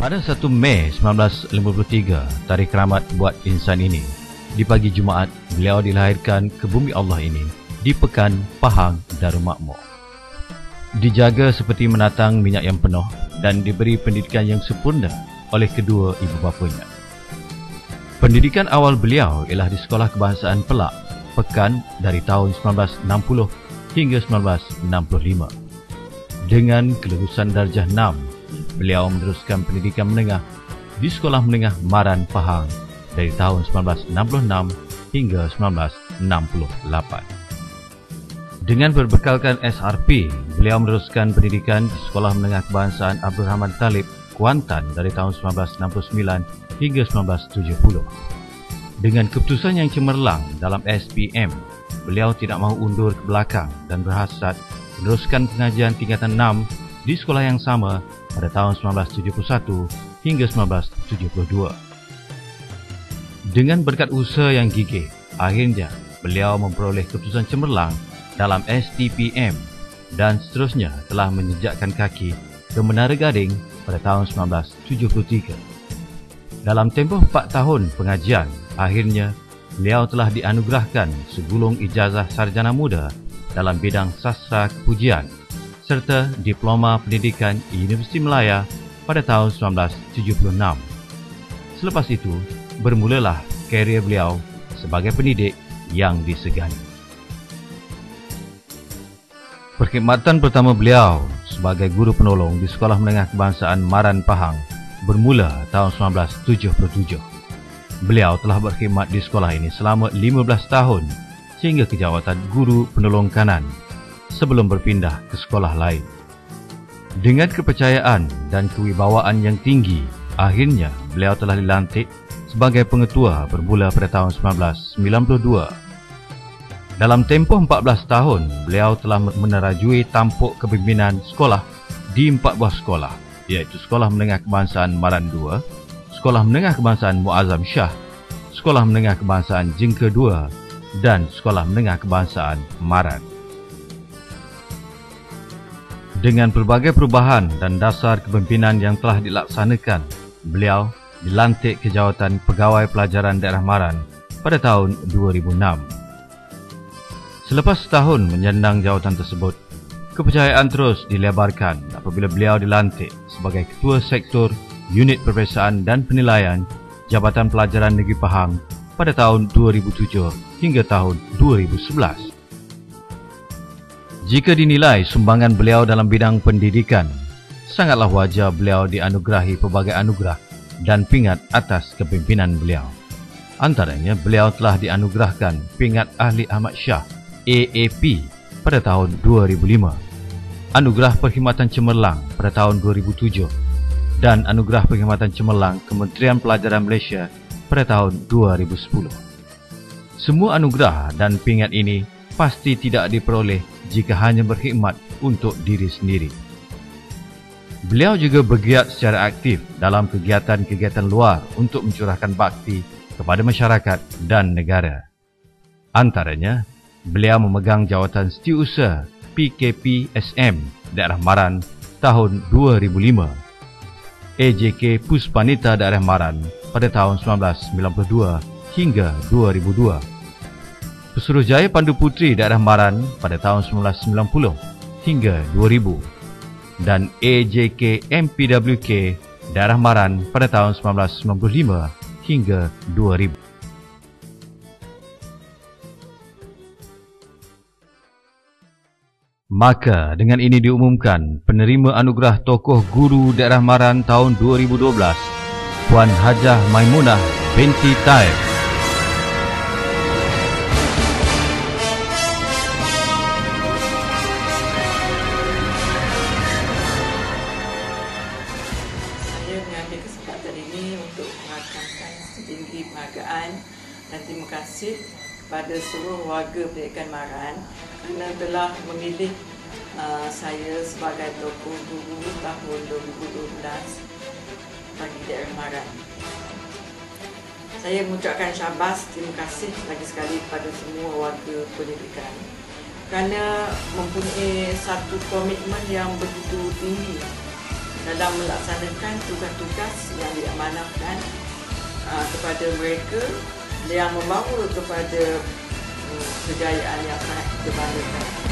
Pada 1 Mei 1953, tarikh keramat buat insan ini, di pagi Jumaat, beliau dilahirkan ke bumi Allah ini di Pekan, Pahang, Darul Makmur. Dijaga seperti menatang minyak yang penuh dan diberi pendidikan yang sempurna oleh kedua ibu bapanya. Pendidikan awal beliau ialah di Sekolah Kebangsaan Pelak, Pekan dari tahun 1960 hingga 1965. Dengan kelulusan darjah 6, beliau meneruskan pendidikan menengah di Sekolah Menengah Maran, Pahang dari tahun 1966 hingga 1968. Dengan berbekalkan SRP, beliau meneruskan pendidikan di Sekolah Menengah Kebangsaan Abdul Rahman Talib, Kuantan dari tahun 1969 hingga 1970. Dengan keputusan yang cemerlang dalam SPM, beliau tidak mahu undur ke belakang dan berhasrat meneruskan pengajian tingkatan 6 di sekolah yang sama pada tahun 1971 hingga 1972. Dengan berkat usaha yang gigih, akhirnya beliau memperoleh keputusan cemerlang dalam STPM dan seterusnya telah menjejakkan kaki ke Menara Gading pada tahun 1973. Dalam tempoh 4 tahun pengajian, akhirnya beliau telah dianugerahkan segulung ijazah sarjana muda dalam bidang sastra kepujian serta diploma pendidikan Universiti Melaya pada tahun 1976. Selepas itu, bermulalah karier beliau sebagai pendidik yang disegani. Perkhidmatan pertama beliau sebagai guru penolong di Sekolah Menengah Kebangsaan Maran, Pahang bermula tahun 1977. Beliau telah berkhidmat di sekolah ini selama 15 tahun sehingga ke jawatan guru penolong kanan sebelum berpindah ke sekolah lain. Dengan kepercayaan dan kewibawaan yang tinggi, akhirnya beliau telah dilantik sebagai pengetua bermula pada tahun 1992. Dalam tempoh 14 tahun, beliau telah menerajui tampuk kepimpinan sekolah di 4 buah sekolah, iaitu Sekolah Menengah Kebangsaan Maran II, Sekolah Menengah Kebangsaan Muazzam Shah, Sekolah Menengah Kebangsaan Jingka II, dan Sekolah Menengah Kebangsaan Maran. Dengan pelbagai perubahan dan dasar kepimpinan yang telah dilaksanakan, beliau dilantik ke jawatan Pegawai Pelajaran Daerah Maran pada tahun 2006. Selepas setahun menyandang jawatan tersebut, kepercayaan terus dilebarkan apabila beliau dilantik sebagai Ketua Sektor Unit Peperiksaan dan Penilaian Jabatan Pelajaran Negeri Pahang pada tahun 2007 hingga tahun 2011. Jika dinilai sumbangan beliau dalam bidang pendidikan, sangatlah wajar beliau dianugerahi pelbagai anugerah dan pingat atas kepimpinan beliau. Antaranya, beliau telah dianugerahkan pingat Ahli Ahmad Shah AAP pada tahun 2005, Anugerah Perkhidmatan Cemerlang pada tahun 2007 dan Anugerah Perkhidmatan Cemerlang Kementerian Pelajaran Malaysia pada tahun 2010. Semua anugerah dan pingat ini pasti tidak diperoleh jika hanya berkhidmat untuk diri sendiri. Beliau juga bergiat secara aktif dalam kegiatan-kegiatan luar untuk mencurahkan bakti kepada masyarakat dan negara. Antaranya, beliau memegang jawatan Setiausaha PKPSM Daerah Maran tahun 2005, AJK Puspanita Daerah Maran pada tahun 1992 hingga 2002, Pesuruhjaya Pandu Puteri Daerah Maran pada tahun 1990 hingga 2000 dan AJK MPWK Daerah Maran pada tahun 1995 hingga 2000. Maka dengan ini diumumkan penerima anugerah Tokoh Guru Daerah Maran tahun 2012, Puan Hajah Maimunah binti Taib. Dan terima kasih kepada seluruh warga Pendidikan Maran kerana telah memilih saya sebagai Tokoh Guru tahun 2012 bagi daerah Maran. Saya mengucapkan syabas, terima kasih lagi sekali kepada semua warga pendidikan kerana mempunyai satu komitmen yang begitu tinggi dalam melaksanakan tugas-tugas yang diamanahkan kepada mereka yang membawa kepada kejayaan yang sangat kita banggakan.